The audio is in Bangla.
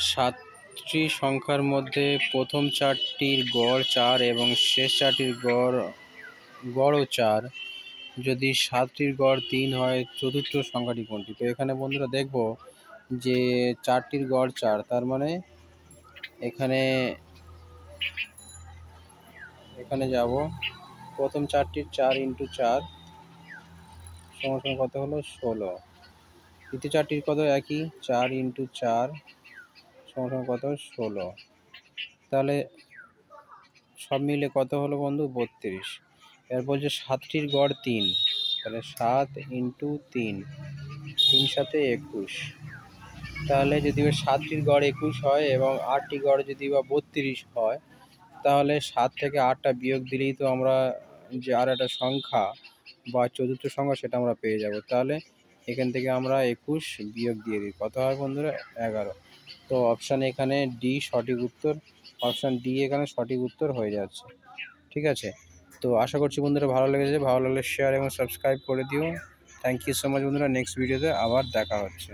সাতটি সংখ্যার মধ্যে প্রথম চারটির গড় 4 এবং শেষ চারটির গড়ও 4। যদি 7টির গড় 3 হয়, চতুর্থ সংখ্যাটি কোনটি? তো এখানে বন্ধুরা দেখব যে 4টির গড় 4, তার মানে এখানে যাব প্রথম চারটির 4 × 4 সমান কত হলো? 16। দ্বিতীয় চারটির কত? একই, 4 × 4 সমান কত? 16। তাহলে সব মিলে কত হলো বন্ধু? 32। এরপর যে 7টির গড় 3, তাহলে 7 × 3, 3 7 21। তাহলে যদি 7টির গড় 21 হয় এবং 8টি গড় যদি বা 32 হয়, তাহলে 7 থেকে 8টা বিয়োগ দিলেই তো আমরা যে আর একটা সংখ্যা বা চতুর্থ সংখ্যা সেটা আমরা পেয়ে যাব। তাহলে এখান থেকে আমরা 21 বিয়োগ দিয়ে দিই, কত হয় বন্ধুরা? 11। তো অপশান এখানে ডি সঠিক উত্তর। অপশান ডি এখানে সঠিক উত্তর হয়ে যাচ্ছে। ঠিক আছে, তো আশা করছি বন্ধুরা ভালো লেগেছে। ভালো লাগলে শেয়ার এবং সাবস্ক্রাইব করে দিও। থ্যাংক ইউ সো মাচ বন্ধুরা। নেক্সট ভিডিওতে আবার দেখা হচ্ছে।